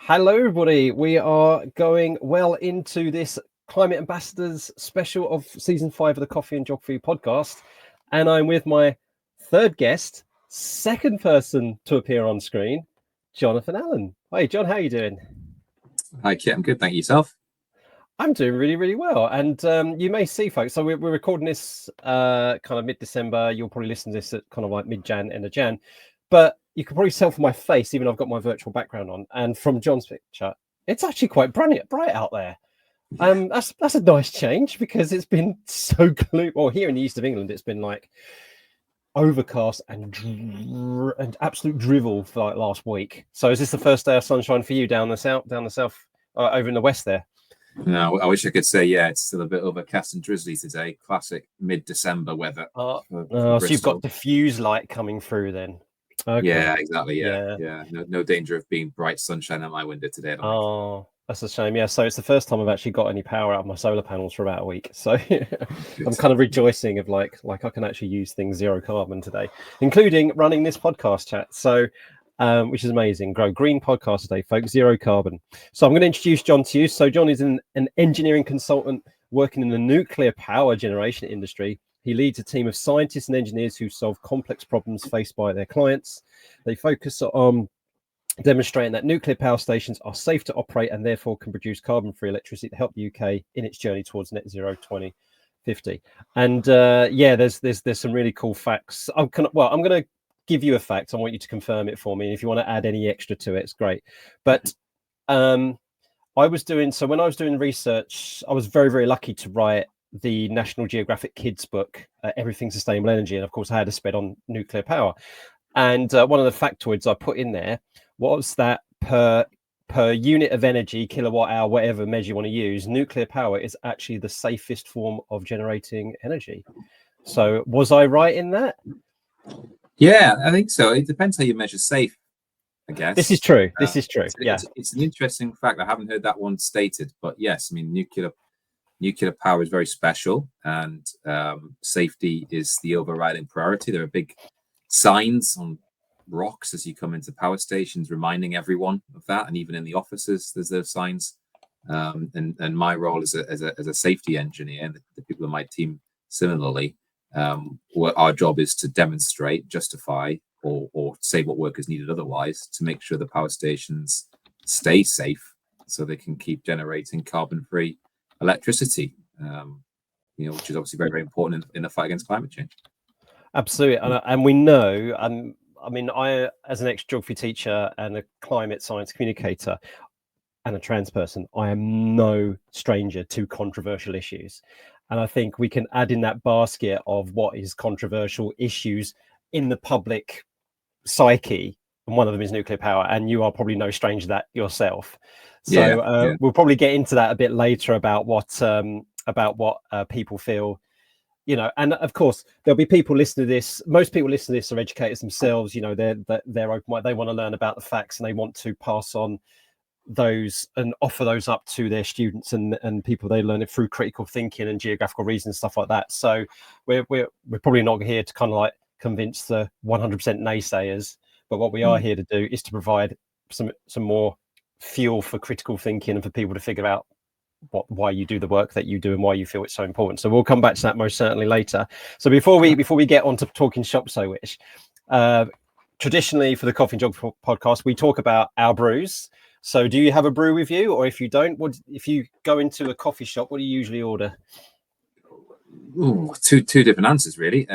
Hello, everybody. We are going well into this Climate Ambassadors special of season 5 of the Coffee and Geography podcast. And I'm with my third guest, second person to appear on screen, Jonathan Allen. Hi, John. How are you doing? Hi, Kit. I'm good. Thank you. Yourself? I'm doing really, really well. And you may see, folks, so we're recording this kind of mid-December. You'll probably listen to this at kind of like mid-Jan, end of Jan. But you can probably tell from my face, even though I've got my virtual background on, and from John's picture, it's actually quite bright out there. That's a nice change because it's been so gloomy. Well, here in the east of England, it's been like overcast and absolute drivel for like last week. So is this the first day of sunshine for you down the south, over in the west there? No, I wish I could say, yeah, it's still a bit overcast and drizzly today. Classic mid-December weather. So you've got diffuse light coming through then. Okay. Yeah, exactly. Yeah. No danger of being bright sunshine at my window today. That's a shame. Yeah, so it's the first time I've actually got any power out of my solar panels for about a week. So I'm kind of rejoicing of like I can actually use things zero carbon today, including running this podcast chat. So which is amazing. Grow Green podcast today, folks, zero carbon. So I'm going to introduce John to you. So John is an engineering consultant working in the nuclear power generation industry. He leads a team of scientists and engineers who solve complex problems faced by their clients. They focus on demonstrating that nuclear power stations are safe to operate and therefore can produce carbon-free electricity to help the UK in its journey towards net zero 2050. And there's some really cool facts. I'm going to give you a fact. I want you to confirm it for me. And if you want to add any extra to it, it's great. But when I was doing research, I was very, very lucky to write the National Geographic Kids book, Everything Sustainable Energy. And of course, I had a sped on nuclear power. And one of the factoids I put in there was that per unit of energy, kilowatt hour, whatever measure you want to use, nuclear power is actually the safest form of generating energy. So was I right in that? Yeah, I think so. It depends how you measure safe, I guess. This is true. Yeah. It's an interesting fact. I haven't heard that one stated, but yes, I mean, nuclear power is very special, and safety is the overriding priority. There are big signs on rocks as you come into power stations reminding everyone of that, and even in the offices there's those signs. And my role as a safety engineer, and the people in my team similarly, our job is to demonstrate, justify, or say what work is needed otherwise to make sure the power stations stay safe so they can keep generating carbon-free electricity, which is obviously very, very important in the fight against climate change. Absolutely. And we know, I, as an ex-geography teacher and a climate science communicator and a trans person, I am no stranger to controversial issues. And I think we can add in that basket of what is controversial issues in the public psyche. And one of them is nuclear power. And you are probably no stranger to that yourself. So we'll probably get into that a bit later about what people feel. And of course there'll be people listening to this. Most people listening to this are educators themselves. They're open. They want to learn about the facts and they want to pass on those and offer those up to their students and people. They learn it through critical thinking and geographical reason, stuff like that. So we're probably not here to kind of like convince the 100% naysayers, but what we are here to do is to provide some more fuel for critical thinking and for people to figure out why you do the work that you do and why you feel it's so important. So we'll come back to that most certainly later. So before we get on to talking shop, so wish, traditionally for the Coffee and Geography podcast, we talk about our brews. So do you have a brew with you, or if you don't, if you go into a coffee shop, what do you usually order? Ooh, two different answers really.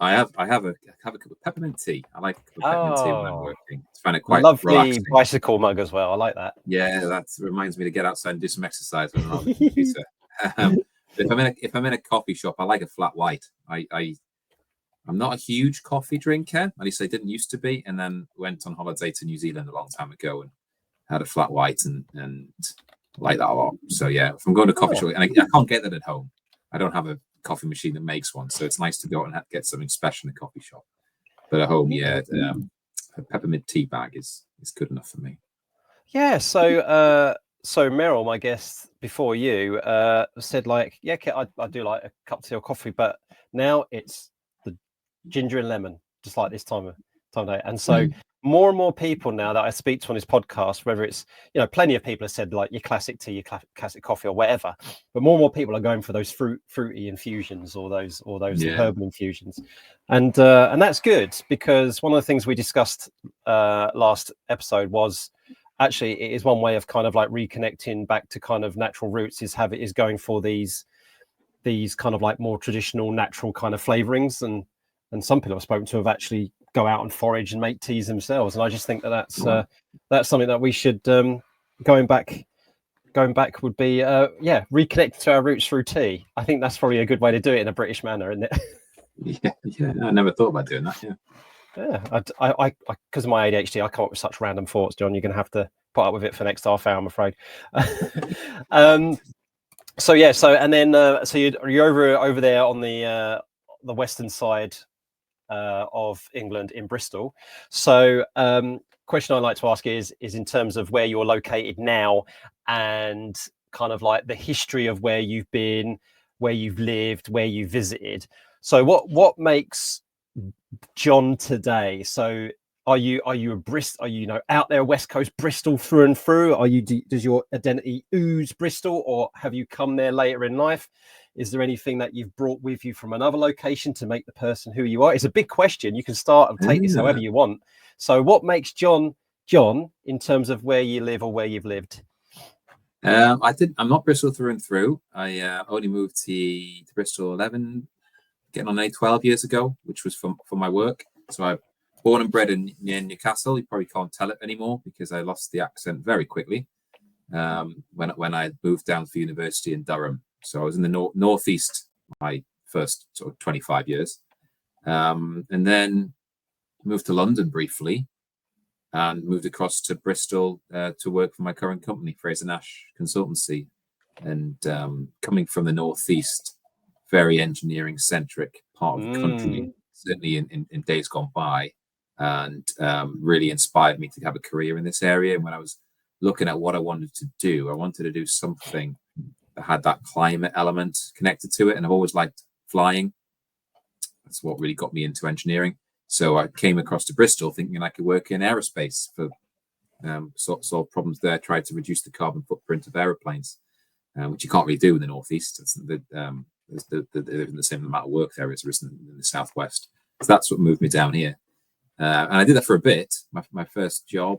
I have a cup of peppermint tea. I like a cup of peppermint tea when I'm working. I find it quite lovely relaxing. Bicycle mug as well. I like that. Yeah, that reminds me to get outside and do some exercise when I'm on the computer. If I'm in a coffee shop, I like a flat white. I'm not a huge coffee drinker. At least I didn't used to be, and then went on holiday to New Zealand a long time ago and had a flat white and like that a lot. So yeah, if I'm going to a coffee shop, and I can't get that at home. I don't have a coffee machine that makes one, so it's nice to go and get something special in a coffee shop. But at home, a peppermint tea bag is good enough for me. Yeah. So Meryl, my guest before you, said like, yeah, I do like a cup of tea or coffee, but now it's the ginger and lemon, just like this time time of day. And so more and more people now that I speak to on this podcast, whether it's, plenty of people have said like your classic tea, your classic coffee or whatever, but more and more people are going for those fruity infusions or those herbal infusions. And that's good, because one of the things we discussed last episode was actually it is one way of kind of like reconnecting back to kind of natural roots is going for these kind of like more traditional natural kind of flavorings, and some people I've spoken to have actually go out and forage and make teas themselves, and I just think that's something that we should going back would be reconnect to our roots through tea. I think that's probably a good way to do it in a British manner, isn't it? Yeah, I never thought about doing that. I because of my ADHD I come up with such random thoughts, John. You're gonna have to put up with it for the next half hour, I'm afraid. So and then so you're over there on the western side of England in Bristol. So question I'd like to ask is in terms of where you're located now and kind of like the history of where you've been, where you've lived, where you visited. So what makes John today? So are you a Bristol? Are you out there West Coast Bristol through and through? Does your identity ooze Bristol, or have you come there later in life? Is there anything that you've brought with you from another location to make the person who you are? It's a big question. You can start and take this however you want. So what makes John in terms of where you live or where you've lived? I'm not Bristol through and through. I only moved to Bristol getting on 12 years ago, which was for my work. So I'm born and bred near Newcastle. You probably can't tell it anymore because I lost the accent very quickly when I moved down for university in Durham. So I was in the northeast my first sort of 25 years, and then moved to London briefly, and moved across to Bristol to work for my current company, Frazer-Nash Consultancy. And coming from the northeast, very engineering centric part of the country, certainly in days gone by, and really inspired me to have a career in this area. And when I was looking at what I wanted to do something that had that climate element connected to it. And I've always liked flying. That's what really got me into engineering. So I came across to Bristol thinking I could work in aerospace for solve problems there, try to reduce the carbon footprint of aeroplanes, which you can't really do in the northeast. There isn't the same amount of work there as there is in the southwest. So that's what moved me down here. And I did that for a bit. My first job,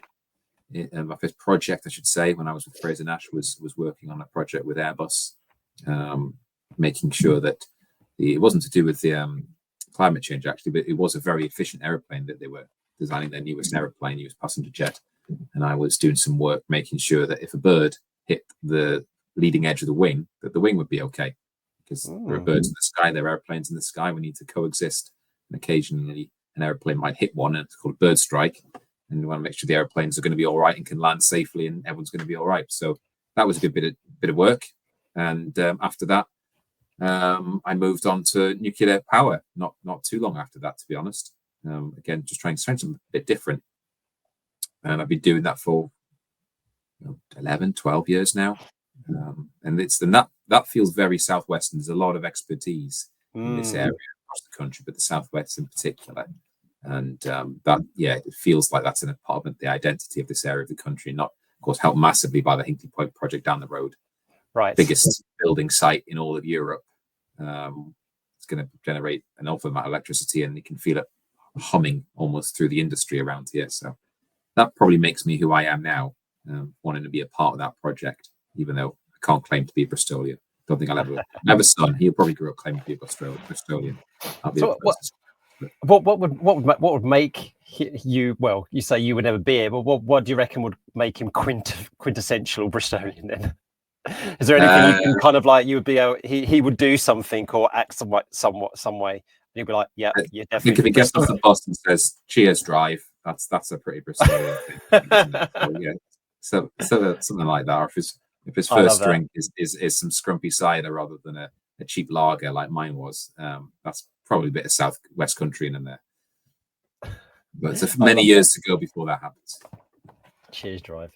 my first project, I should say, when I was with Frazer-Nash was working on a project with Airbus, making sure that it wasn't to do with the climate change, actually, but it was a very efficient aeroplane that they were designing, their newest passenger jet. And I was doing some work making sure that if a bird hit the leading edge of the wing, that the wing would be okay. Because there are birds in the sky, there are airplanes in the sky, we need to coexist. And occasionally an airplane might hit one, and it's called bird strike. And we want to make sure the airplanes are going to be all right and can land safely, and everyone's going to be all right. So that was a good bit of work. And after that, I moved on to nuclear power. Not too long after that, to be honest. Again, just trying something a bit different. And I've been doing that for 11, 12 years now. And that feels very southwestern. There's a lot of expertise in this area across the country, but the southwest in particular. And it feels like that's an part of the identity of this area of the country, not, of course, helped massively by the Hinkley Point project down the road. Right. Biggest building site in all of Europe. It's going to generate an awful amount of electricity, and you can feel it humming almost through the industry around here. So that probably makes me who I am now, wanting to be a part of that project, even though I can't claim to be a Bristolian. Don't think I'll ever. I have a son. He'll probably grow up claiming to be a Bristolian. What would make you? Well, you say you would never be able. What do you reckon would make him quintessential Bristolian then? Is there anything you can kind of like? You would be able, he would do something or act some way, and you'd be like, yeah, you definitely. I think if he gets off the bus and says "Cheers, drive," that's a pretty Bristolian thing. So something like that. Or if his first drink is some scrumpy cider rather than a cheap lager like mine was, that's probably a bit of southwest country in there. But it's many years to go before that happens. Cheers, drive.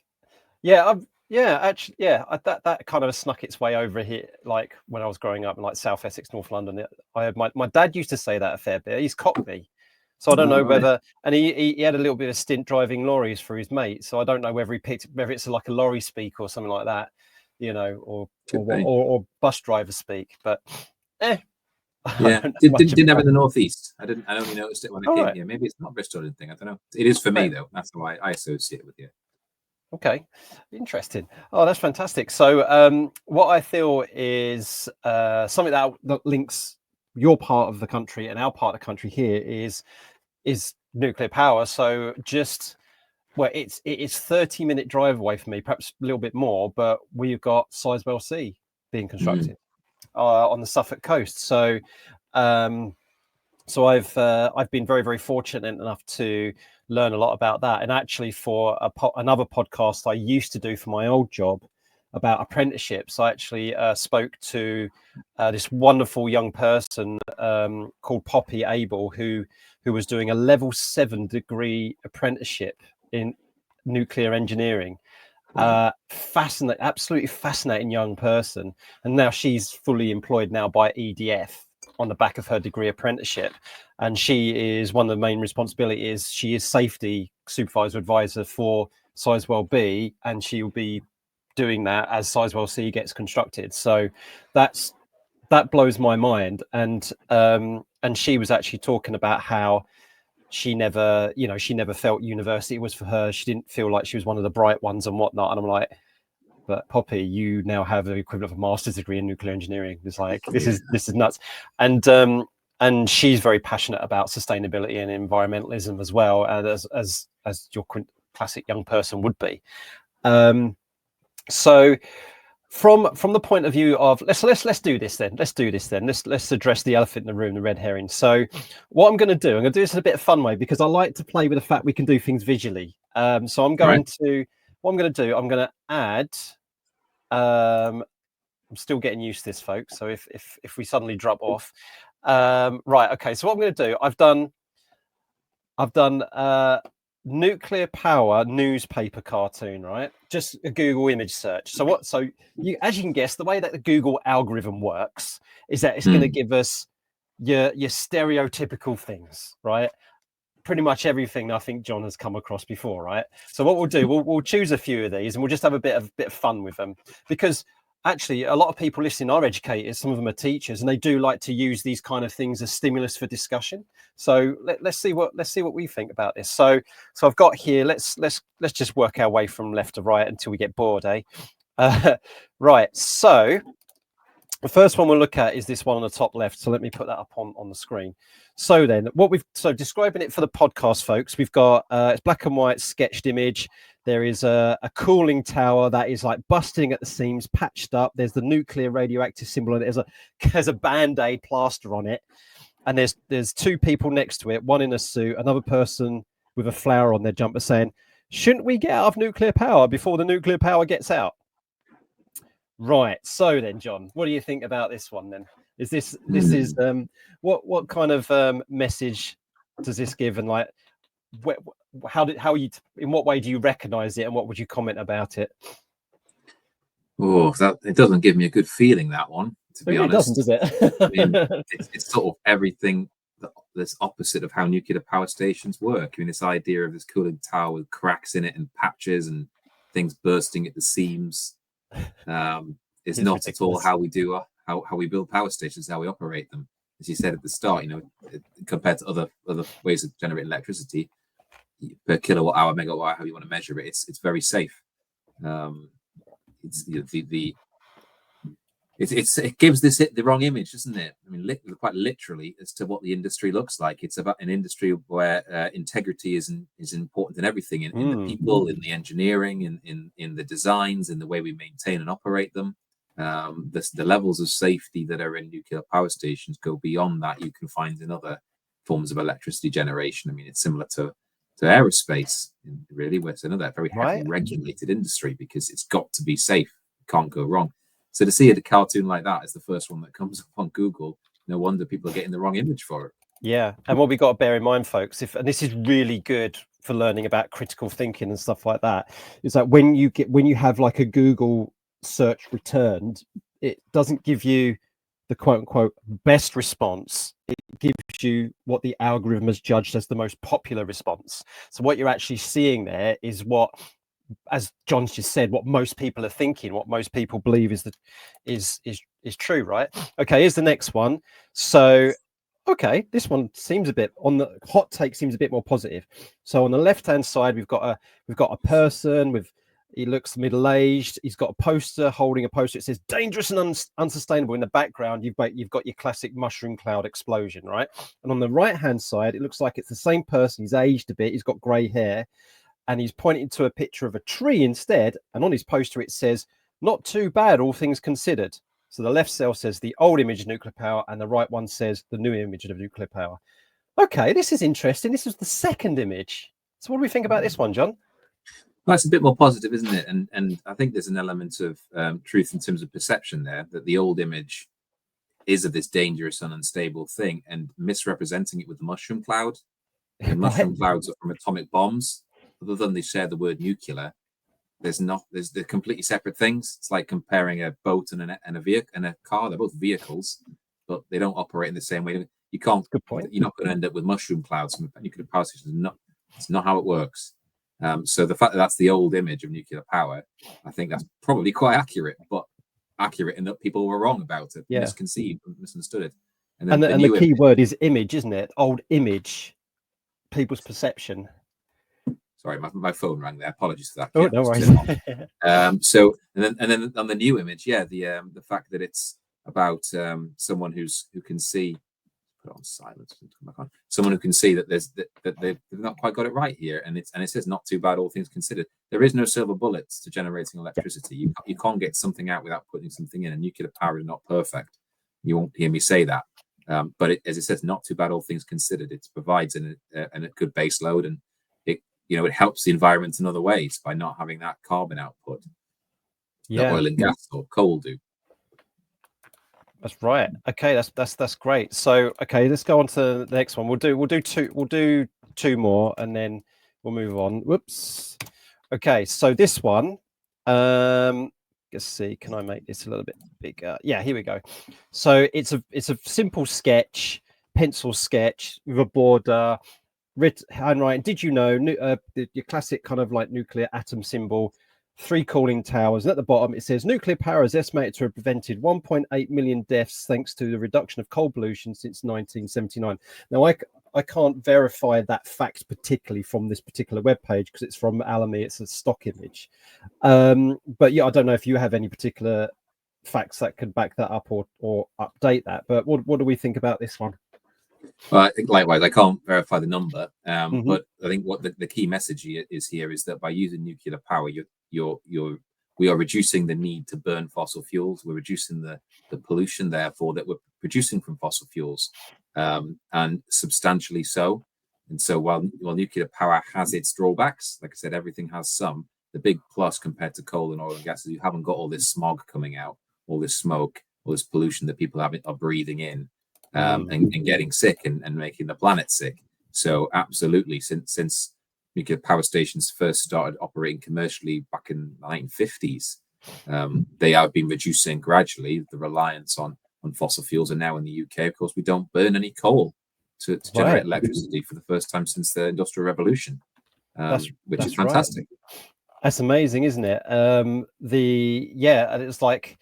Yeah, actually, that kind of snuck its way over here. Like when I was growing up in like South Essex, North London, my dad used to say that a fair bit. He's Cockney, So I don't know Right. whether, and he had a little bit of stint driving lorries for his mate. So I don't know whether whether it's like a lorry speak or something like that, you know, or bus driver speak. But I Yeah, don't know much didn't have about in the northeast. I only noticed it when I All came right. here. Maybe it's not Bristol thing. I don't know. It is for me Right. though. That's why I associate it with you. Okay, interesting. Oh, that's fantastic. So what I feel is something that links your part of the country and our part of the country here is nuclear power. So just well, it is 30-minute drive away from me, perhaps a little bit more, but we've got Sizewell C being constructed on the Suffolk coast. So so I've been very, very fortunate enough to learn a lot about that. And actually, for another podcast I used to do for my old job about apprenticeships, I actually spoke to this wonderful young person called Poppy Abel, who was doing a level 7 degree apprenticeship in nuclear engineering. Wow. Fascinating, absolutely fascinating young person, and now she's fully employed now by EDF on the back of her degree apprenticeship, and she is one of the main responsibilities. She is safety supervisor advisor for Sizewell B, and she will be doing that as Sizewell C gets constructed. So that blows my mind. And she was actually talking about how she never felt university was for her. She didn't feel like she was one of the bright ones and whatnot. And I'm like, but Poppy, you now have the equivalent of a master's degree in nuclear engineering. It's like this is nuts. And she's very passionate about sustainability and environmentalism as well, and as your classic young person would be. So from the point of view of let's do this then. Let's address the elephant in the room, the red herring. So what I'm going to do this in a bit of fun way, because I like to play with the fact we can do things visually. So I'm going to add I'm still getting used to this, folks, so if we suddenly drop off, right, okay, so what I'm going to do, I've done nuclear power newspaper cartoon, right? Just a Google image search. So you, as you can guess, the way that the Google algorithm works is that it's going to give us your stereotypical things, right? Pretty much everything I think John has come across before, right? So what we'll do, we'll choose a few of these and we'll just have a bit of fun with them, because actually a lot of people listening are educators, some of them are teachers, and they do like to use these kind of things as stimulus for discussion. So let's see what we think about this. So I've got here, let's just work our way from left to right until we get bored, eh? Right, so the first one we'll look at is this one on the top left. So let me put that up on the screen. So then describing it for the podcast folks, we've got it's black and white sketched image. There is a cooling tower that is like busting at the seams, patched up. There's the nuclear radioactive symbol on it. There's a Band-Aid plaster on it. And there's two people next to it, one in a suit, another person with a flower on their jumper saying, shouldn't we get out of nuclear power before the nuclear power gets out? Right. So then, John, what do you think about this one then? Is this what kind of message does this give, and like in what way do you recognize it, and what would you comment about it? Oh, it doesn't give me a good feeling, that one, to be honest. It doesn't, does it? I mean, it's sort of everything that's opposite of how nuclear power stations work. I mean, this idea of this cooling tower with cracks in it and patches and things bursting at the seams is not ridiculous at all how we do how we build power stations, how we operate them. As you said at the start, compared to other ways of generating electricity per kilowatt hour, megawatt hour, how you want to measure it, it's very safe. It gives the wrong image, doesn't it? I mean, quite literally, as to what the industry looks like. It's about an industry where integrity is important in everything, in the people, in the engineering, in the designs, in the way we maintain and operate them. The levels of safety that are in nuclear power stations go beyond that you can find in other forms of electricity generation. I mean, it's similar to aerospace, really, where it's another very heavily regulated industry, because it's got to be safe, can't go wrong. So to see a cartoon like that as the first one that comes up on Google, no wonder people are getting the wrong image for it. Yeah, and what we got to bear in mind, folks, and this is really good for learning about critical thinking and stuff like that, is that when you have like a Google search returned, it doesn't give you the quote unquote best response. it gives you what the algorithm has judged as the most popular response. So what you're actually seeing there is what, as John's just said, what most people are thinking, what most people believe is true, right? Okay, here's the next one. So okay, this one seems a bit, on the hot take, seems a bit more positive. So on the left hand side, we've got a person with, he looks middle-aged. He's got a poster, holding a poster. It says dangerous and unsustainable. In the background, you've got your classic mushroom cloud explosion, right? And on the right-hand side, it looks like it's the same person. He's aged a bit. He's got grey hair, and he's pointing to a picture of a tree instead. And on his poster, it says, not too bad, all things considered. So the left cell says the old image of nuclear power, and the right one says the new image of nuclear power. Okay, this is interesting. This is the second image. So what do we think about this one, John? Well, it's a bit more positive, isn't it? And I think there's an element of truth in terms of perception there, that the old image is of this dangerous and unstable thing, and misrepresenting it with the mushroom cloud. And mushroom clouds are from atomic bombs. Other than they share the word nuclear, they're completely separate things. It's like comparing a boat and a vehicle and a car. They're both vehicles, but they don't operate in the same way. You can't. Good point. You're not going to end up with mushroom clouds from a nuclear power station. It's not how it works. So the fact that that's the old image of nuclear power, I think that's probably quite accurate, but accurate in that people were wrong about it, misconceived, misunderstood it. And the key word is image, isn't it? Old image, people's perception. Sorry, my phone rang there. Apologies for that. Oh, no worries. So and then on the new image, the fact that it's about someone who can see. Put it on silence. Come back on. Someone who can see that that they've not quite got it right here, and it says not too bad, all things considered. There is no silver bullets to generating electricity. You can't get something out without putting something in, and nuclear power is not perfect. You won't hear me say that, but as it says, not too bad, all things considered. It provides a good base load, and it helps the environment in other ways by not having that carbon output that oil and gas or coal do. That's right. Okay, that's great. So okay, let's go on to the next one. We'll do two more, and then we'll move on. Whoops. Okay, so this one, let's see. Can I make this a little bit bigger? Yeah, here we go. So it's a simple sketch, pencil sketch with a border, handwriting. Did you know your classic kind of like nuclear atom symbol? 3 cooling towers, and at the bottom it says nuclear power is estimated to have prevented 1.8 million deaths thanks to the reduction of coal pollution since 1979. Now I can't verify that fact particularly from this particular webpage because it's from Alamy. It's a stock image, but yeah, I don't know if you have any particular facts that could back that up or update that. But what do we think about this one? Well, I think likewise, I can't verify the number, but I think what the key message is here is that by using nuclear power, we are reducing the need to burn fossil fuels. We're reducing the pollution, therefore, that we're producing from fossil fuels, and substantially so. And so while nuclear power has its drawbacks, like I said, everything has some. The big plus compared to coal and oil and gas is you haven't got all this smog coming out, all this smoke, all this pollution that people are breathing in. And getting sick and making the planet sick. So absolutely, since nuclear power stations first started operating commercially back in the 1950s, they have been reducing gradually the reliance on fossil fuels. And now in the UK, of course, we don't burn any coal to generate electricity for the first time since the Industrial Revolution, which is fantastic. Right. That's amazing, isn't it? And it's like.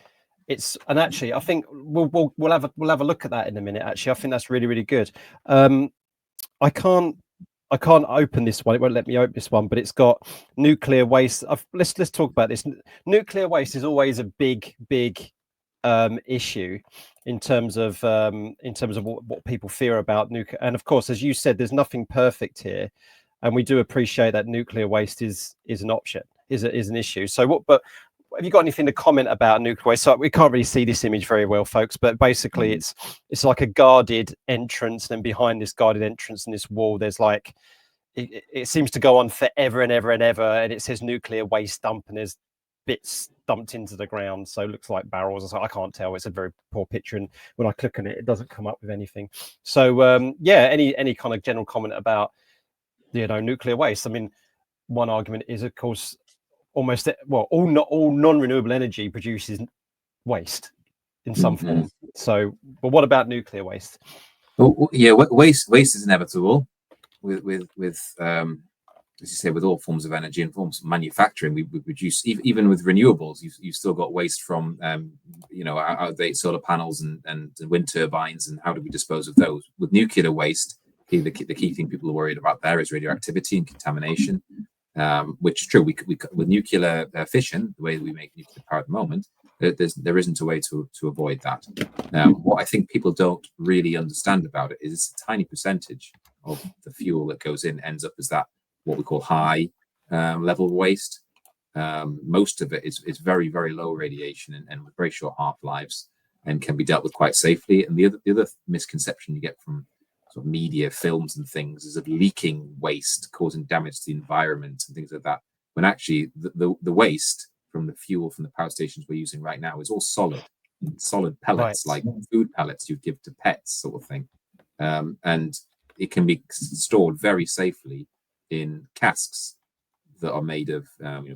And actually, I think we'll have a look at that in a minute. Actually, I think that's really, really good. I can't open this one. It won't let me open this one, but it's got nuclear waste. Let's talk about this. Nuclear waste is always a big issue in terms of what people fear about nuclear. And of course, as you said, there's nothing perfect here, and we do appreciate that nuclear waste is an option, is an issue. So but have you got anything to comment about nuclear waste? So we can't really see this image very well, folks, but basically it's like a guarded entrance, and behind this guarded entrance and this wall, there's like it seems to go on forever and ever and ever, and it says nuclear waste dump, and there's bits dumped into the ground, so it looks like barrels or so. I can't tell. It's a very poor picture, and when I click on it, it doesn't come up with anything. So any kind of general comment about nuclear waste? I mean, one argument is, of course, all non-renewable energy produces waste in some form. So, but what about nuclear waste? Well, yeah, waste is inevitable with as you say, with all forms of energy and forms of manufacturing. We produce, even with renewables, you've still got waste from outdated solar panels and wind turbines, and how do we dispose of those? With nuclear waste, the key thing people are worried about there is radioactivity and contamination, which is true. With nuclear fission, the way we make nuclear power at the moment, there isn't a way to avoid that. What I think people don't really understand about it is it's a tiny percentage of the fuel that goes in ends up as that, what we call high level waste. Most of it is very, very low radiation and with very short half lives, and can be dealt with quite safely. And the other misconception you get from sort of media, films, and things is of leaking waste causing damage to the environment and things like that. When actually the waste from the fuel from the power stations we're using right now is all solid pellets, Right. like food pellets you'd give to pets, sort of thing. And it can be stored very safely in casks that are made of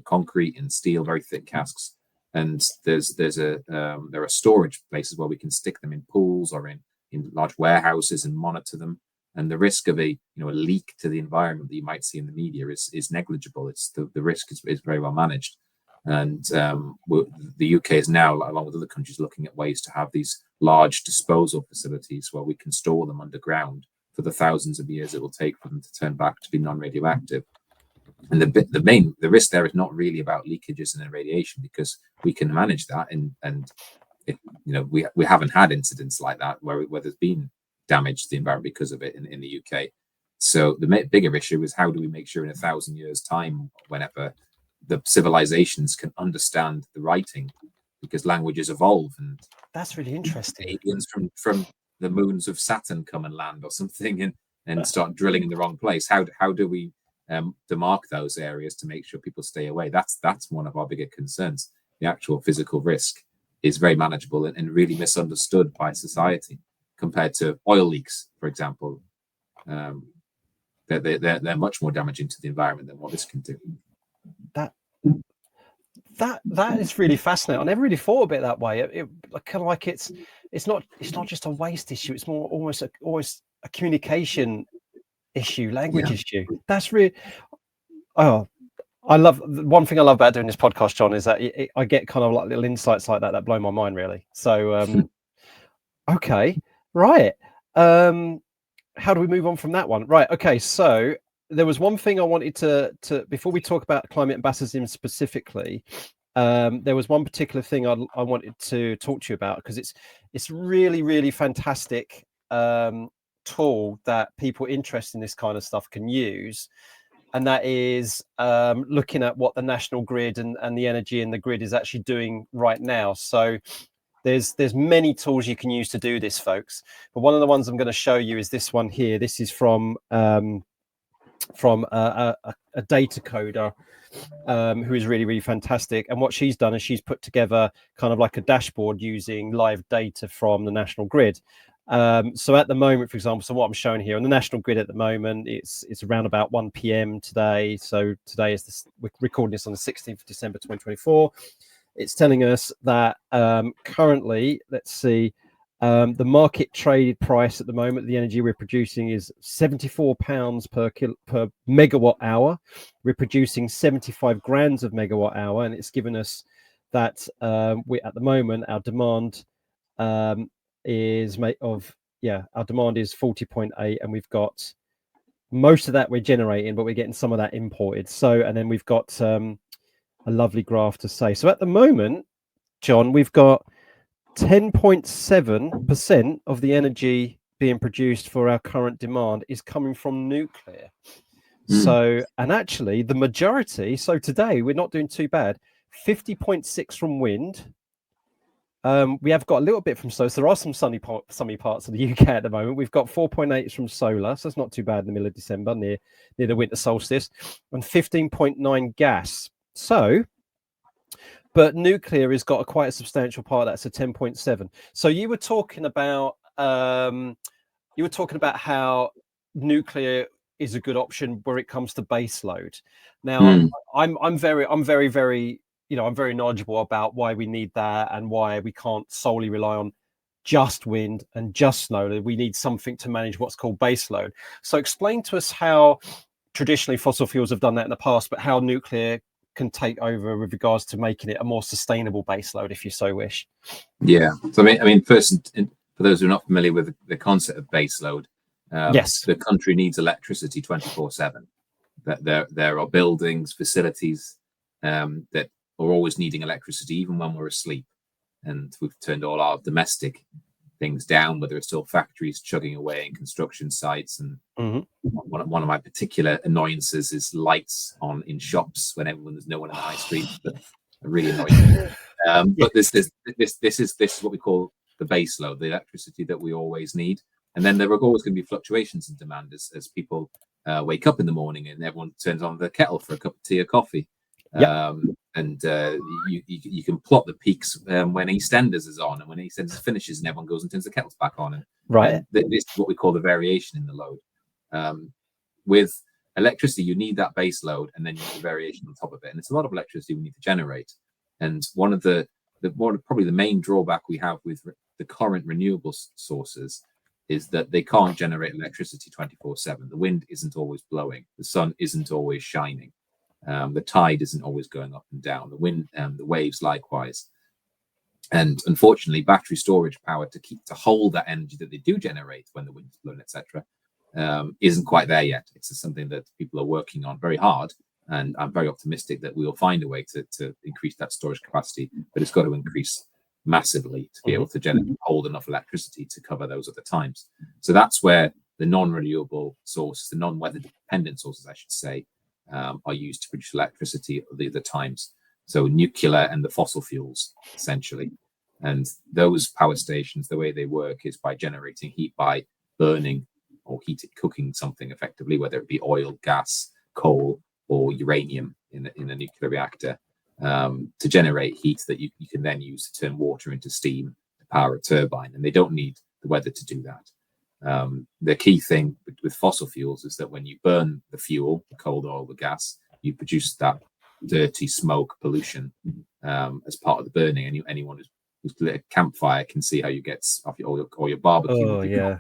concrete and steel, very thick casks. And there are storage places where we can stick them in pools or in large warehouses and monitor them. And the risk of a leak to the environment that you might see in the media is negligible. It's the risk is very well managed. And the UK is now, along with other countries, looking at ways to have these large disposal facilities where we can store them underground for the thousands of years it will take for them to turn back to be non-radioactive. And the risk there is not really about leakages and radiation, because we can manage that, and we haven't had incidents like that where there's been damage to the environment because of it in the UK. So the bigger issue is, how do we make sure in 1,000 years' time, whenever the civilizations can understand the writing, because languages evolve, and That's really interesting. aliens from the moons of Saturn come and land or something and start drilling in the wrong place. How do we demark those areas to make sure people stay away? That's one of our bigger concerns. The actual physical risk is very manageable and really misunderstood by society, compared to oil leaks, for example. They're much more damaging to the environment than what this can do. That is really fascinating. I never really thought of it that way. It kind of like it's not just a waste issue. It's more almost a communication issue, language issue. That's really. Oh, one thing I love about doing this podcast, John, is that I get kind of like little insights like that blow my mind, really. So, okay, right. How do we move on from that one? Right. Okay. So there was one thing I wanted to before we talk about climate ambassadors specifically. There was one particular thing I wanted to talk to you about, because it's really, really fantastic tool that people interested in this kind of stuff can use. And that is looking at what the national grid and the energy in the grid is actually doing right now. So there's many tools you can use to do this, folks. But one of the ones I'm going to show you is this one here. This is from a data coder who is really, really fantastic. And what she's done is she's put together kind of like a dashboard using live data from the national grid. So at the moment, for example, so what I'm showing here on the national grid at the moment, it's around about 1 p.m. today. So today is we're recording this on the 16th of December 2024. It's telling us that currently, let's see, the market traded price at the moment, the energy we're producing is £74 per megawatt hour. We're producing 75 grams of megawatt hour, and it's given us that we at the moment our demand is our demand is 40.8, and we've got most of that we're generating, but we're getting some of that imported. So, and then we've got a lovely graph to say. So at the moment, John, we've got 10.7% of the energy being produced for our current demand is coming from nuclear. So, and actually the majority, so today we're not doing too bad, 50.6 from wind. We have got a little bit from solar. So there are some sunny parts of the UK at the moment. We've got 4.8 from solar, so it's not too bad in the middle of December, near the winter solstice, and 15.9 gas. So, but nuclear has got quite a substantial part of that, so 10.7. So you were talking about how nuclear is a good option where it comes to base load. Now, I'm very I'm very knowledgeable about why we need that and why we can't solely rely on just wind and just snow. We need something to manage what's called baseload. So explain to us how traditionally fossil fuels have done that in the past, but how nuclear can take over with regards to making it a more sustainable baseload, if you so wish. Yeah. So I mean, first, for those who are not familiar with the concept of baseload, Yes. the country needs electricity 24/7. That there are buildings, facilities that are always needing electricity, even when we're asleep. And we've turned all our domestic things down, whether it's still factories chugging away in construction sites. And one of my particular annoyances is lights on in shops when there's no one in the high street. That really annoys me. But this is what we call the base load, the electricity that we always need. And then there are always going to be fluctuations in demand as people wake up in the morning and everyone turns on the kettle for a cup of tea or coffee. And you can plot the peaks when EastEnders is on and when EastEnders finishes and everyone goes and turns the kettles back on. And this is what we call the variation in the load. With electricity, you need that base load and then you need the variation on top of it. And it's a lot of electricity we need to generate. And one of probably the main drawback we have with the current renewable sources is that they can't generate electricity 24/7. The wind isn't always blowing. The sun isn't always shining. The tide isn't always going up and down. The wind and the waves likewise. And unfortunately, battery storage power to hold that energy that they do generate when the wind's blowing, etc., isn't quite there yet. It's something that people are working on very hard. And I'm very optimistic that we'll find a way to increase that storage capacity, but it's got to increase massively to be able to hold enough electricity to cover those other times. So that's where the non-renewable sources, the non-weather dependent sources, I should say, are used to produce electricity at the other times. So nuclear and the fossil fuels, essentially. And those power stations, the way they work is by generating heat by burning or cooking something effectively, whether it be oil, gas, coal, or uranium in a nuclear reactor, to generate heat that you can then use to turn water into steam to power a turbine. And they don't need the weather to do that. The key thing with fossil fuels is that when you burn the fuel, the coal, oil, the gas, you produce that dirty smoke pollution as part of the burning. Anyone who's lit a campfire can see how you get off your barbecue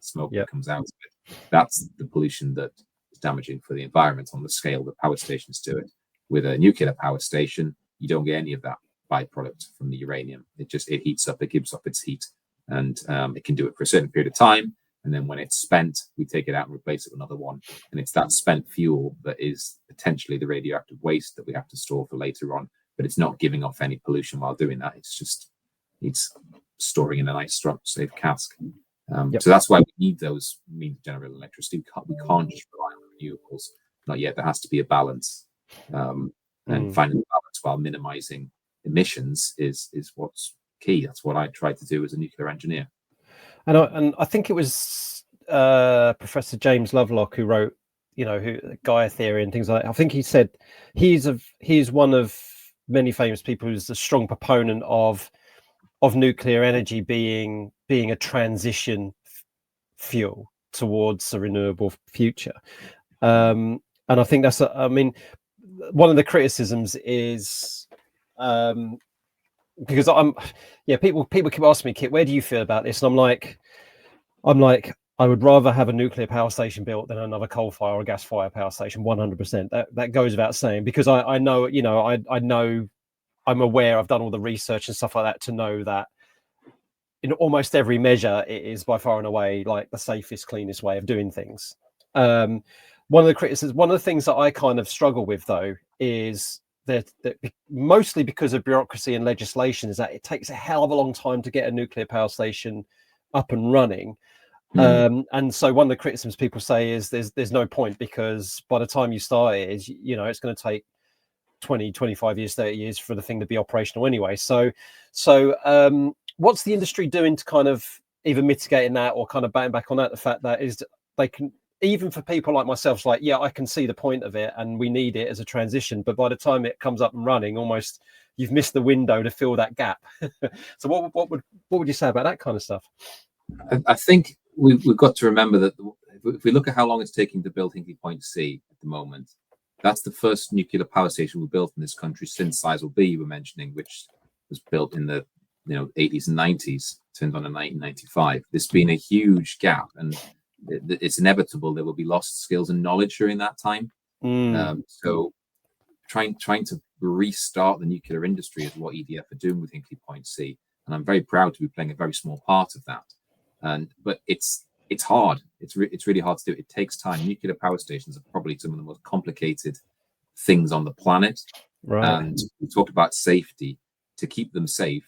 smoke that comes out of it. That's the pollution that is damaging for the environment on the scale that power stations do it. With a nuclear power station, you don't get any of that byproduct from the uranium. It heats up, it gives up its heat, and it can do it for a certain period of time. And then when it's spent, we take it out and replace it with another one. And it's that spent fuel that is potentially the radioactive waste that we have to store for later on. But it's not giving off any pollution while doing that. It's storing in a nice safe cask. So that's why we need those means to generate electricity. We can't just rely on renewables. Not yet. There has to be a balance. And finding the balance while minimizing emissions is what's key. That's what I tried to do as a nuclear engineer. And I think it was Professor James Lovelock who wrote, Gaia theory and things like that. I think he said he's one of many famous people who's a strong proponent of nuclear energy being a transition fuel towards a renewable future. And I think that's one of the criticisms is because people keep asking me, Kit, where do you feel about this? And I'm like, I would rather have a nuclear power station built than another coal fire or gas fire power station. 100%. That goes without saying, because I know, I know, I'm aware, I've done all the research and stuff like that to know that in almost every measure, it is by far and away like the safest, cleanest way of doing things. One of the things that I kind of struggle with, though, is that mostly because of bureaucracy and legislation, is that it takes a hell of a long time to get a nuclear power station up and running. And so one of the criticisms people say is there's no point, because by the time you start it, it's going to take 20, 25 years, 30 years for the thing to be operational anyway. So what's the industry doing to kind of either mitigating that or kind of batting back on that? The fact that is they can, even for people like myself, like, yeah, I can see the point of it and we need it as a transition, but by the time it comes up and running, almost you've missed the window to fill that gap. So what would you say about that kind of stuff? I think we've got to remember that if we look at how long it's taking to build Hinkley Point C at the moment, that's the first nuclear power station we built in this country since Sizewell B you were mentioning, which was built in the 80s and 90s, turned on in 1995. There's been a huge gap, and it's inevitable there will be lost skills and knowledge during that time. So trying to restart the nuclear industry is what EDF are doing with Hinkley Point C, and I'm very proud to be playing a very small part of that. But it's hard. It's really hard to do. It takes time. Nuclear power stations are probably some of the most complicated things on the planet. Right. And we talked about safety. To keep them safe,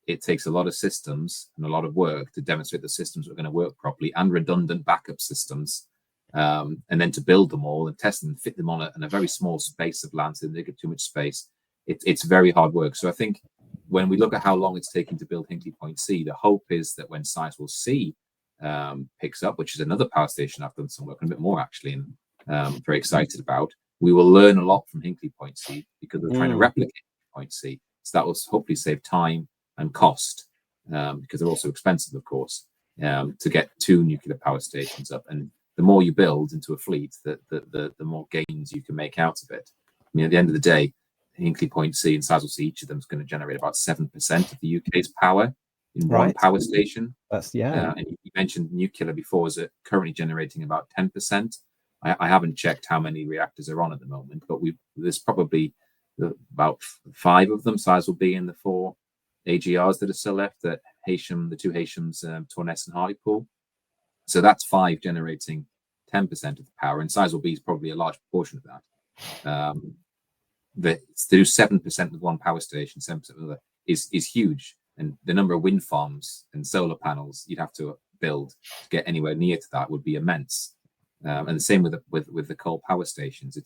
it takes a lot of systems and a lot of work to demonstrate the systems are going to work properly, and redundant backup systems. And then to build them all and test them and fit them on a very small space of land so they don't get too much space. It's very hard work. So I think when we look at how long it's taken to build Hinkley Point C, the hope is that when Sizewell C picks up, which is another power station I've done some work on, a bit more actually, and very excited about, we will learn a lot from Hinkley Point C because we're trying to replicate Hinkley Point C. So that will hopefully save time and cost, because they're also expensive, of course, to get 2 nuclear power stations up. And the more you build into a fleet, the more gains you can make out of it. I mean, at the end of the day, Hinkley Point C and Sizewell C, each of them is going to generate about 7% of the UK's power in one power station. That's and you mentioned nuclear before. Is it currently generating about 10%? I haven't checked how many reactors are on at the moment, but there's probably about 5 of them, Sizewell B, and the 4 AGRs that are still left, the 2 Heyshams, Torness and Hartlepool. So that's 5 generating 10% of the power, and Sizewell B is probably a large proportion of that. To do 7% with one power station, 7% with another is huge. And the number of wind farms and solar panels you'd have to build to get anywhere near to that would be immense. And the same with the coal power stations.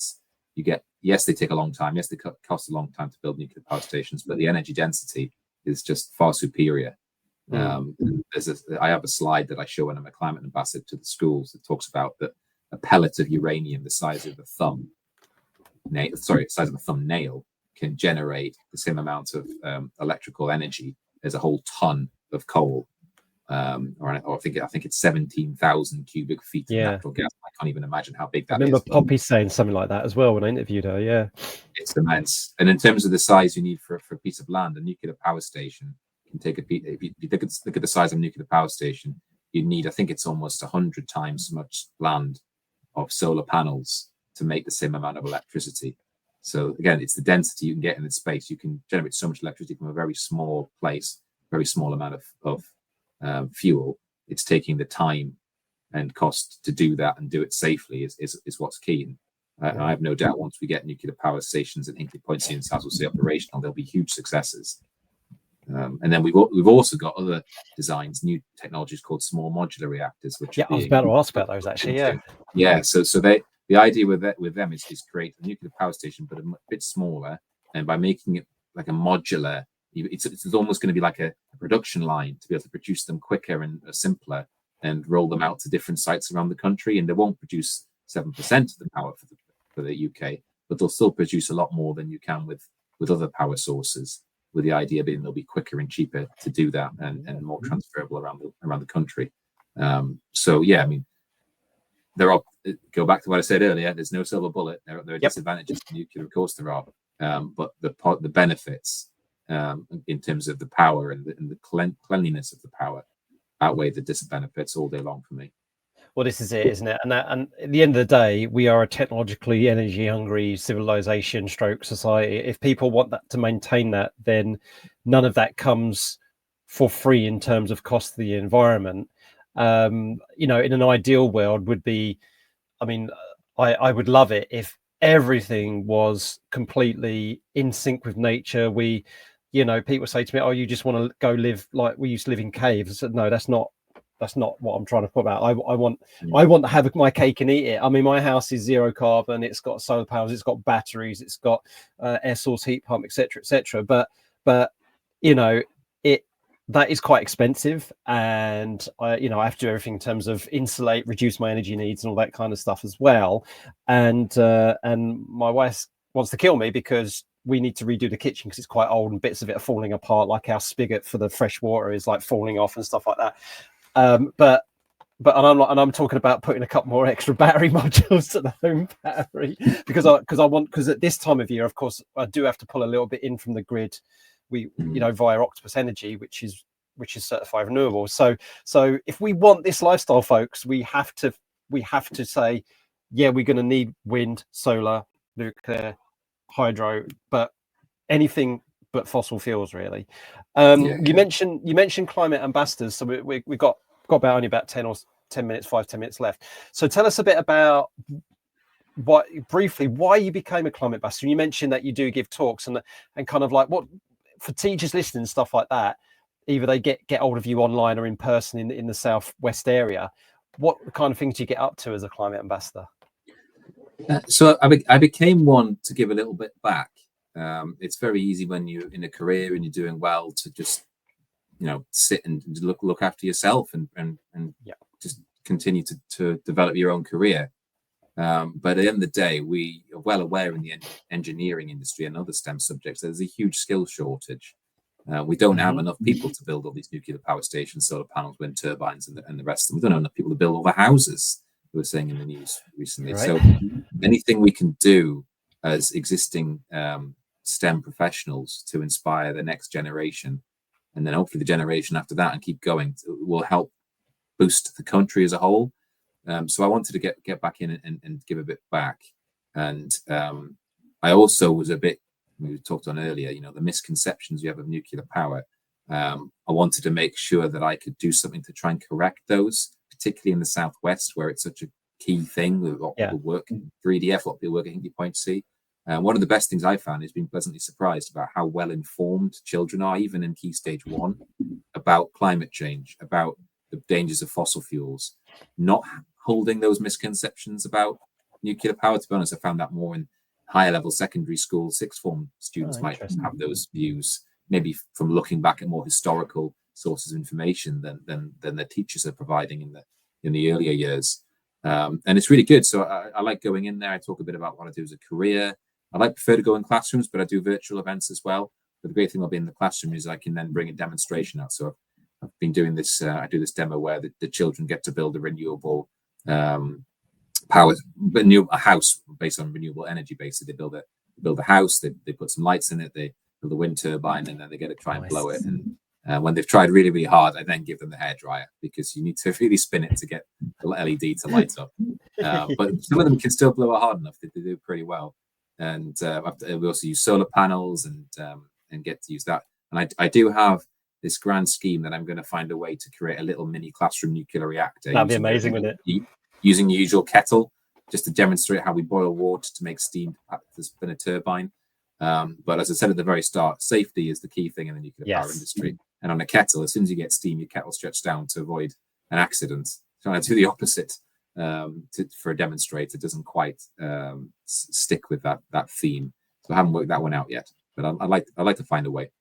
Yes, they take a long time. Yes, they cost a long time to build nuclear power stations, but the energy density is just far superior. I have a slide that I show when I'm a climate ambassador to the schools that talks about that a pellet of uranium the size of a thumbnail can generate the same amount of electrical energy as a whole ton of coal. Or I think it's 17,000 cubic feet of natural gas. I can't even imagine how big that is. I remember Poppy saying something like that as well when I interviewed her. Yeah, it's immense. And in terms of the size you need for a piece of land, a nuclear power station can take if you look at the size of a nuclear power station, you need, I think it's almost 100 times as much land of solar panels to make the same amount of electricity. So again, it's the density you can get in the space. You can generate so much electricity from a very small place, very small amount of fuel. It's taking the time and cost to do that and do it safely is what's key. And I have no doubt once we get nuclear power stations at Hinkley Point C and Sizewell C operational, there'll be huge successes. And then we've also got other designs, new technologies called small modular reactors, which I was about to ask about those actually. So the idea with them is create a nuclear power station, but a bit smaller, and by making it like a modular, it's almost going to be like a production line to be able to produce them quicker and simpler and roll them out to different sites around the country. And they won't produce 7% of the power for the UK, but they'll still produce a lot more than you can with other power sources, with the idea being they'll be quicker and cheaper to do that and more transferable around the country. So yeah, I mean, go back to what I said earlier, there's no silver bullet. There are disadvantages to nuclear, of course there are, but the benefits in terms of the power and the cleanliness of the power outweigh the disadvantages all day long for me. Well, this is it, isn't it? And at the end of the day, we are a technologically energy-hungry civilization, society. If people want that to maintain that, then none of that comes for free in terms of cost to the environment. In an ideal world would be, I mean, I would love it if everything was completely in sync with nature. People say to me, "Oh, you just want to go live like we used to live in caves." I said, "No, that's not what I'm trying to put about. I want to have my cake and eat it. I mean, my house is zero carbon. It's got solar panels. It's got batteries. It's got air source heat pump, etc., etc. But that is quite expensive, and I have to do everything in terms of insulate, reduce my energy needs, and all that kind of stuff as well. And my wife wants to kill me because we need to redo the kitchen because it's quite old and bits of it are falling apart, like our spigot for the fresh water is like falling off and stuff like that. But I'm talking about putting a couple more extra battery modules to the home battery because at this time of year, of course, I do have to pull a little bit in from the grid via Octopus Energy, which is certified renewable. So if we want this lifestyle, folks, we have to say, yeah, we're going to need wind, solar, nuclear, hydro, but anything but fossil fuels, really. You mentioned climate ambassadors, so we've got about 10 minutes, 5-10 minutes left. So tell us a bit about why you became a climate ambassador. You mentioned that you do give talks and kind of like, what for teachers listening and stuff like that, either they get hold of you online or in person in the southwest area. What kind of things do you get up to as a climate ambassador? So I became one to give a little bit back. It's very easy when you're in a career and you're doing well to just, sit and look after yourself and just continue to develop your own career. But at the end of the day, we are well aware in the engineering industry and other STEM subjects, there's a huge skill shortage. We don't have enough people to build all these nuclear power stations, solar panels, wind turbines, and the rest of them. We don't have enough people to build all the houses, we were saying in the news recently. Right. So anything we can do as existing STEM professionals to inspire the next generation, and then hopefully the generation after that, and keep going, will help boost the country as a whole. So I wanted to get back in and give a bit back. And I also was a bit, we talked on earlier, the misconceptions you have of nuclear power. I wanted to make sure that I could do something to try and correct those, particularly in the Southwest, where it's such a key thing with a lot of people work in 3DF, a lot of people work at Hinkley Point C. One of the best things I found is being pleasantly surprised about how well informed children are, even in Key Stage 1, about climate change, about the dangers of fossil fuels, not holding those misconceptions about nuclear power. To be honest, I found that more in higher level secondary school. Sixth form students might have those views, maybe from looking back at more historical sources of information than the teachers are providing in the earlier years. And it's really good. So I like going in there. I talk a bit about what I do as a career. I prefer to go in classrooms, but I do virtual events as well. But the great thing about being in the classroom is I can then bring a demonstration out. So I've been doing this. I do this demo where the children get to build a renewable power, a house based on renewable energy. Basically, they build a house. They put some lights in it. They build a wind turbine, and then they get to try and blow it. And when they've tried really, really hard, I then give them the hairdryer, because you need to really spin it to get the LED to light up. But some of them can still blow it hard enough. They do pretty well. And we also use solar panels and get to use that. And I do have this grand scheme that I'm going to find a way to create a little mini classroom nuclear reactor. That'd be amazing, wouldn't it? Using the usual kettle, just to demonstrate how we boil water to make steam to spin a turbine. But as I said at the very start, safety is the key thing in the nuclear power industry. And on a kettle, as soon as you get steam, your kettle stretched down to avoid an accident. Trying to do the opposite for a demonstrator doesn't quite stick with that theme. So I haven't worked that one out yet, but I like to find a way.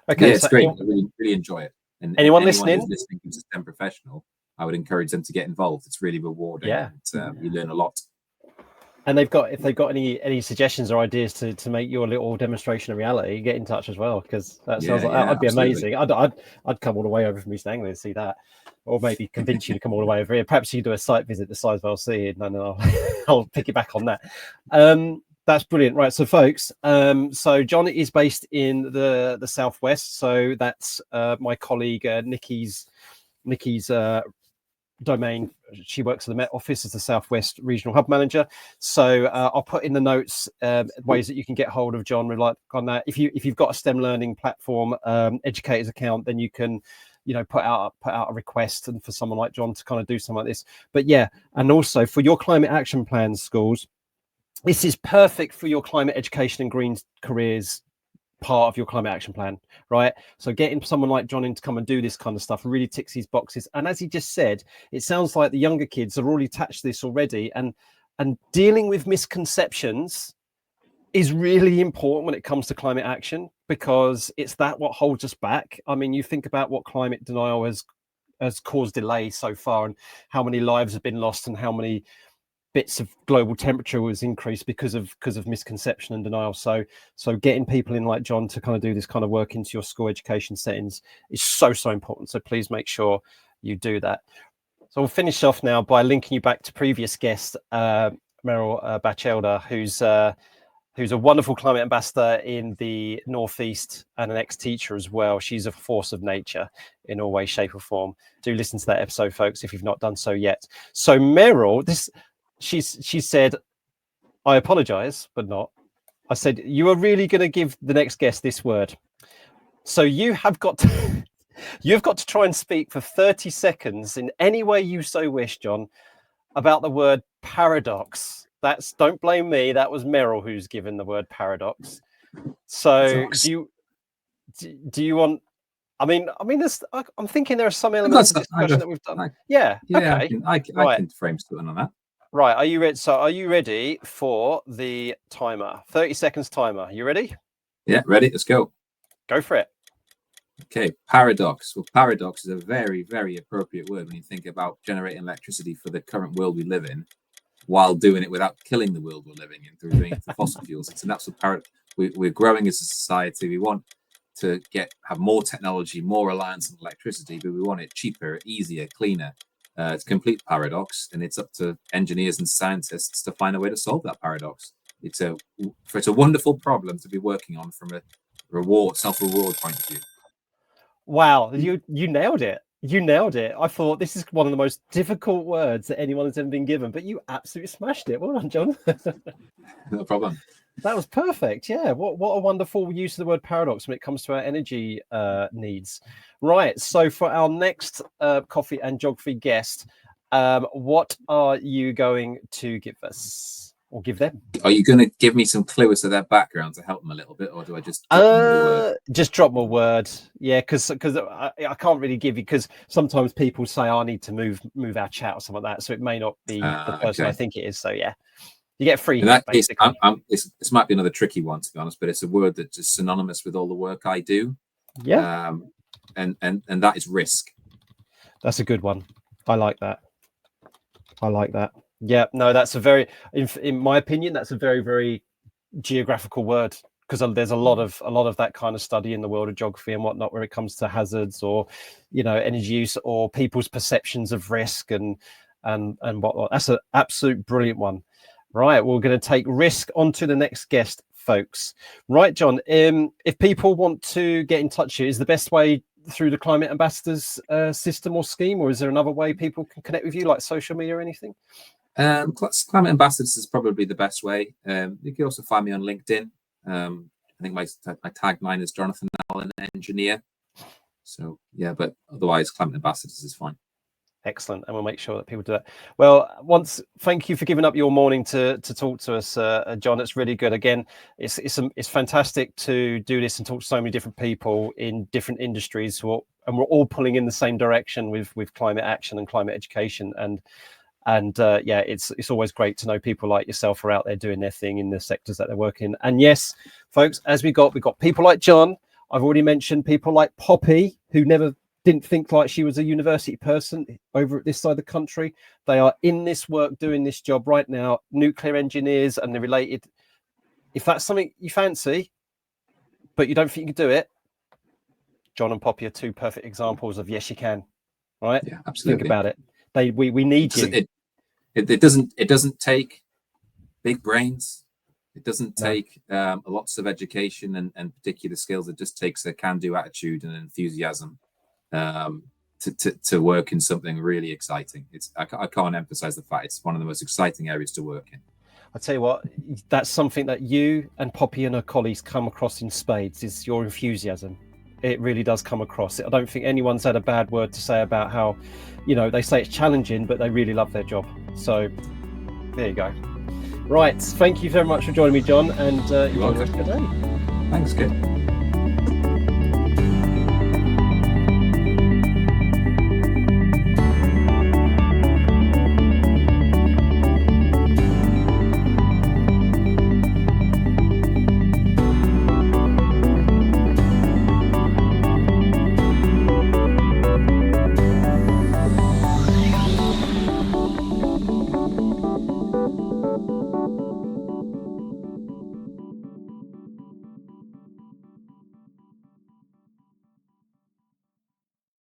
Okay, yeah, it's great. I really enjoy it. And anyone listening who's a STEM professional, I would encourage them to get involved. It's really rewarding. Yeah, and, you learn a lot. And if they've got any suggestions or ideas to make your little demonstration a reality, get in touch as well, because that sounds like that'd be amazing. I'd come all the way over from East Anglia and see that, or maybe convince you to come all the way over here. Perhaps you do a site visit to Sizewell C, and then I'll pick it back on that. That's brilliant, right? So, folks, so John is based in the Southwest, so that's my colleague Nikki's domain. She works at the Met Office as the Southwest Regional Hub Manager. So I'll put in the notes ways that you can get hold of John on that. If you've got a STEM learning platform, educators account, then you can put out a request and for someone like John to kind of do something like this. But yeah, and also for your climate action plans, schools, this is perfect for your climate education and green careers part of your climate action plan, right? So getting someone like John in to come and do this kind of stuff really ticks these boxes. And as he just said, it sounds like the younger kids are already attached to this already, and dealing with misconceptions is really important when it comes to climate action, because it's what holds us back. I mean, you think about what climate denial has caused delay so far, and how many lives have been lost, and how many bits of global temperature was increased because of misconception and denial. So getting people in like John to kind of do this kind of work into your school education settings is so important. So please make sure you do that. So we'll finish off now by linking you back to previous guest Meryl Batchelder, who's a wonderful climate ambassador in the Northeast and an ex-teacher as well. She's a force of nature in all way, shape or form. Do listen to that episode, folks, if you've not done so yet. So Meryl, she said, I apologize, but not. I said, you are really going to give the next guest this word. So you have got to, you've got to try and speak for 30 seconds in any way you so wish, John, about the word paradox. Don't blame me. That was Meryl who's given the word paradox. So do you want? I mean, I'm thinking there are some elements of discussion that we've done. Okay. I can frame something on that. Right. Are you ready? So are you ready for the timer? 30 seconds timer. You ready? Yeah, ready. Let's go. Go for it. Okay. Paradox. Well, paradox is a very, very appropriate word when you think about generating electricity for the current world we live in, while doing it without killing the world we're living in through doing it for fossil fuels. It's an absolute paradox. We're growing as a society. We want to have more technology, more reliance on electricity, but we want it cheaper, easier, cleaner. It's a complete paradox, and it's up to engineers and scientists to find a way to solve that paradox. It's a wonderful problem to be working on from a self-reward point of view. Wow, you nailed it. You nailed it. I thought this is one of the most difficult words that anyone has ever been given, but you absolutely smashed it. Well done, John. No problem. That was perfect. Yeah. What a wonderful use of the word paradox when it comes to our energy needs. Right. So for our next coffee and geography guest, what are you going to give us or give them? Are you going to give me some clue as to their background to help them a little bit, or do I just drop them a word? Just drop them a word? Yeah, because I can't really give you, because sometimes people say, I need to move our chat or something like that, so it may not be the person I think it is. So yeah, you get free. In that case, this might be another tricky one, to be honest, but it's a word that's just synonymous with all the work I do. Yeah. And that is risk. That's a good one. I like that. Yeah, no, that's a very, in my opinion, that's a very, very geographical word, because there's a lot of that kind of study in the world of geography and whatnot, where it comes to hazards or, energy use or people's perceptions of risk and whatnot. That's an absolute brilliant one. Right, we're going to take risk on to the next guest, folks. Right, John, if people want to get in touch with you, is the best way through the Climate Ambassadors system or scheme, or is there another way people can connect with you, like social media or anything? Climate Ambassadors is probably the best way. You can also find me on LinkedIn. I think my tagline is Jonathan Allen, engineer. So yeah, but otherwise Climate Ambassadors is fine. Excellent, and we'll make sure that people do that. Well, thank you for giving up your morning to talk to us, John. It's really good. Again, it's fantastic to do this and talk to so many different people in different industries, and we're all pulling in the same direction with climate action and climate education. And yeah, it's always great to know people like yourself are out there doing their thing in the sectors that they're working. And yes, folks, as we've got people like John. I've already mentioned people like Poppy, who didn't think like she was a university person over at this side of the country. They are in this work, doing this job right now, nuclear engineers and the related. If that's something you fancy, but you don't think you can do it, John and Poppy are two perfect examples of yes, you can. Right? Yeah, absolutely. Think about it. We need you. It doesn't take big brains. It doesn't take lots of education and particular skills. It just takes a can-do attitude and enthusiasm to work in something really exciting. I can't emphasize the fact it's one of the most exciting areas to work in. I'll tell you what, that's something that you and Poppy and her colleagues come across in spades, is your enthusiasm. It really does come across. I don't think anyone's had a bad word to say about how, they say it's challenging, but they really love their job. So there you go. Right. Thank you very much for joining me, John, and you're welcome. Have a good day. Thanks, Kit.